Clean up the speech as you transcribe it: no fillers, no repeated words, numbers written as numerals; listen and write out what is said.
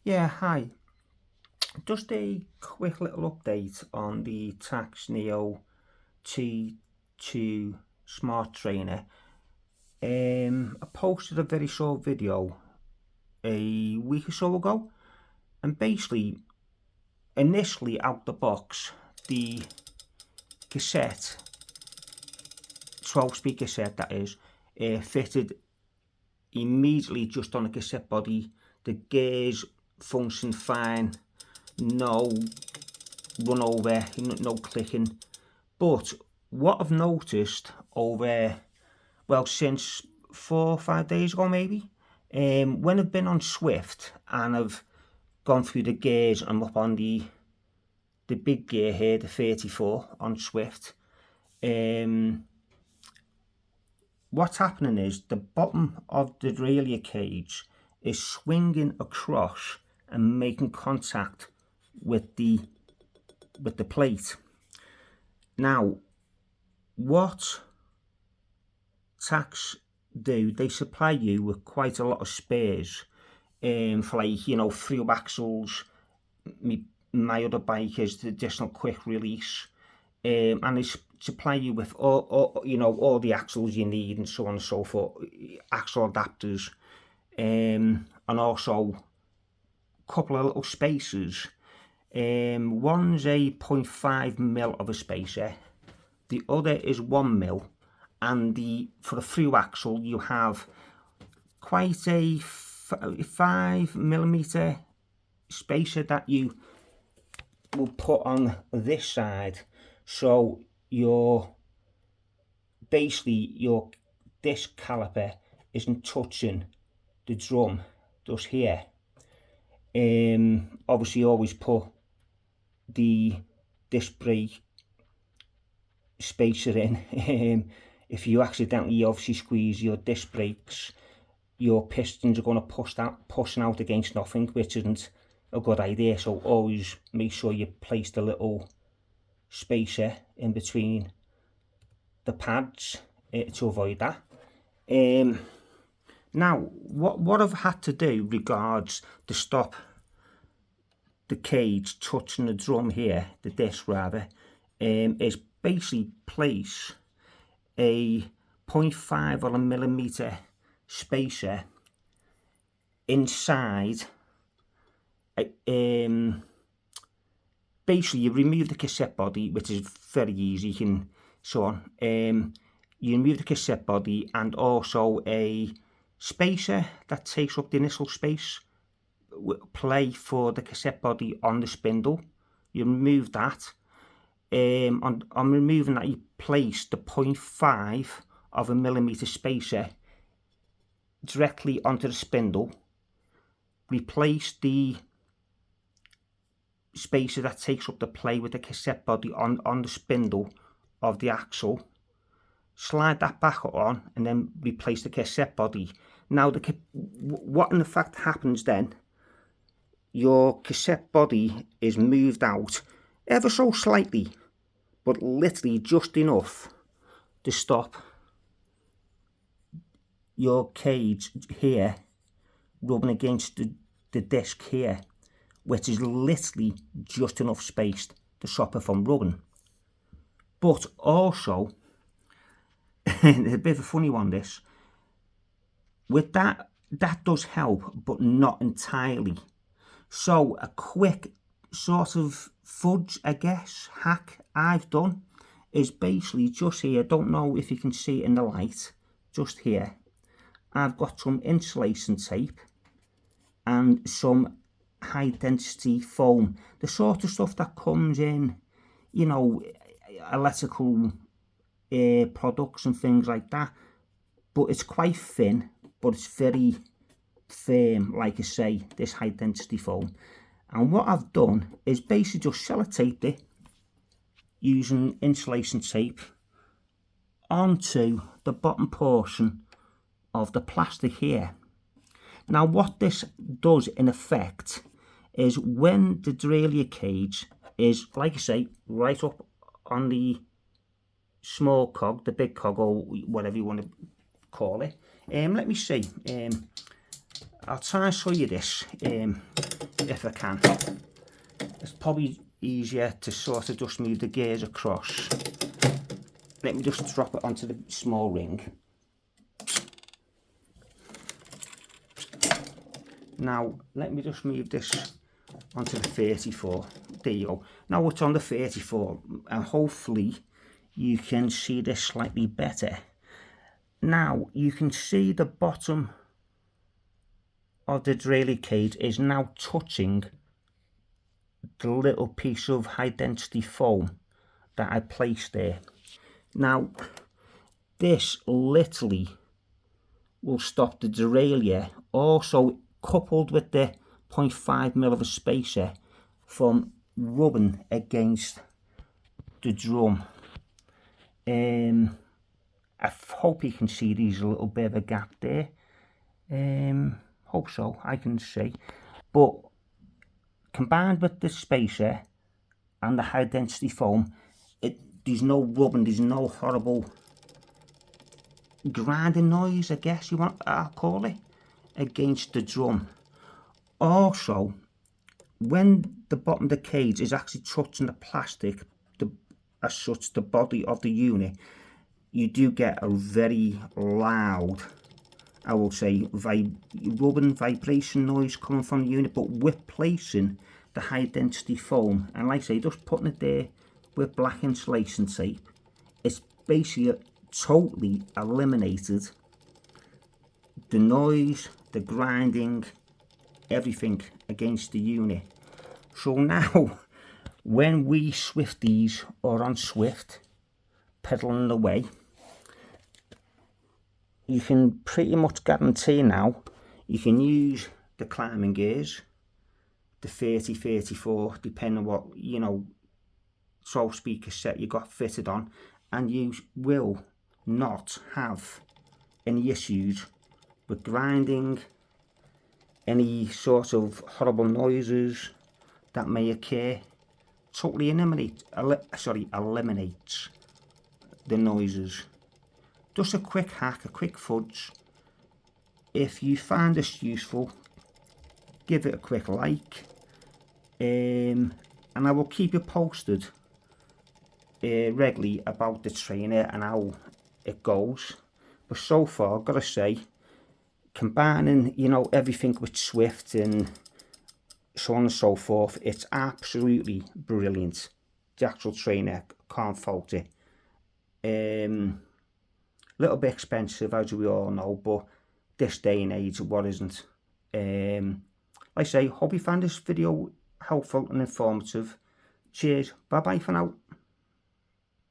Yeah, hi. Just a quick little update on the Tacx Neo T2 smart trainer. I posted a very short video a week or so ago, and basically, initially out the box, the cassette, 12 speaker cassette that is, fitted immediately just on the cassette body. The gears function fine, no run over, no clicking. But what I've noticed over, well, since 4 or 5 days ago maybe, when I've been on Swift and I've gone through the gears, I'm up on the big gear here, the 34 on Swift. What's happening is the bottom of the derailleur cage is swinging across and making contact with the plate. Now, what Tacx do, they supply you with quite a lot of spares for, like, you know, free axles. My other bike is the additional quick release, and they supply you with all the axles you need and so on and so forth, axle adapters, and also a couple of little spacers. One's a 0.5mm of a spacer, the other is 1mm, and for the through axle you have quite a 5mm spacer that you will put on this side, so basically your disc caliper isn't touching the drum just here. Obviously you always put the disc brake spacer in. If you accidentally obviously squeeze your disc brakes, your pistons are going to pushing out against nothing, which isn't a good idea. So always make sure you place the little spacer in between the pads to avoid that. Now what I've had to do regards to stop the cage touching the drum here, the disc rather, is basically place a 0.5 or a millimeter spacer inside. Basically you remove the cassette body, which is very easy, you can you remove the cassette body and also a spacer that takes up the initial space play for the cassette body on the spindle. You remove that. On removing that, you place the 0.5 of a millimeter spacer directly onto the spindle. Replace the spacer that takes up the play with the cassette body on the spindle of the axle. Slide that back on and then replace the cassette body. Now what in effect happens then, your cassette body is moved out ever so slightly, but literally just enough to stop your cage here rubbing against the disc here, which is literally just enough space to stop it from rubbing. But also, a bit of a funny one this, with that does help, but not entirely. So a quick sort of fudge, I guess, hack I've done is basically just here. I don't know if you can see it in the light, just here I've got some insulation tape and some high density foam, the sort of stuff that comes in, you know, electrical products and things like that, but it's quite thin, but it's very firm, like I say, this high density foam. And what I've done is basically just sellotaped it using insulation tape onto the bottom portion of the plastic here. Now what this does in effect is, when the derailleur cage is, like I say, right up on the small cog, the big cog, or whatever you want to call it, let me see, I'll try and show you this. if I can. It's probably easier to sort of just move the gears across. Let me just drop it onto the small ring. Now let me just move this onto the 34. There you go. Now it's on the 34 and hopefully you can see this slightly better. Now you can see the bottom of the derailleur cage is now touching the little piece of high density foam that I placed there. Now this literally will stop the derailleur, also coupled with the 0.5mm of a spacer, from rubbing against the drum. I hope you can see there's a little bit of a gap there. Hope so, I can see. But combined with the spacer and the high density foam, there's no rubbing, there's no horrible grinding noise, I guess I'll call it, against the drum. Also, when the bottom of the cage is actually touching the plastic, as such the body of the unit, you do get a very loud, I will say, rubbing vibration noise coming from the unit. But with placing the high density foam, and like I say, just putting it there with black insulation tape, it's basically totally eliminated the noise, the grinding, everything against the unit. So now when we Swifties are on Swift pedaling away, you can pretty much guarantee now you can use the climbing gears, the 30, 34, depending on what, you know, 12-speed cassette you got fitted on, and you will not have any issues with grinding, any sort of horrible noises that may occur. Totally eliminates the noises. Just a quick hack, a quick fudge. If you find this useful, give it a quick like, and I will keep you posted regularly about the trainer and how it goes. But so far, I've got to say, combining, you know, everything with Swift and so on and so forth, it's absolutely brilliant. The actual trainer, can't fault it. Little bit expensive, as we all know, but this day and age, what isn't? Like I say, hope you found this video helpful and informative. Cheers, bye bye for now.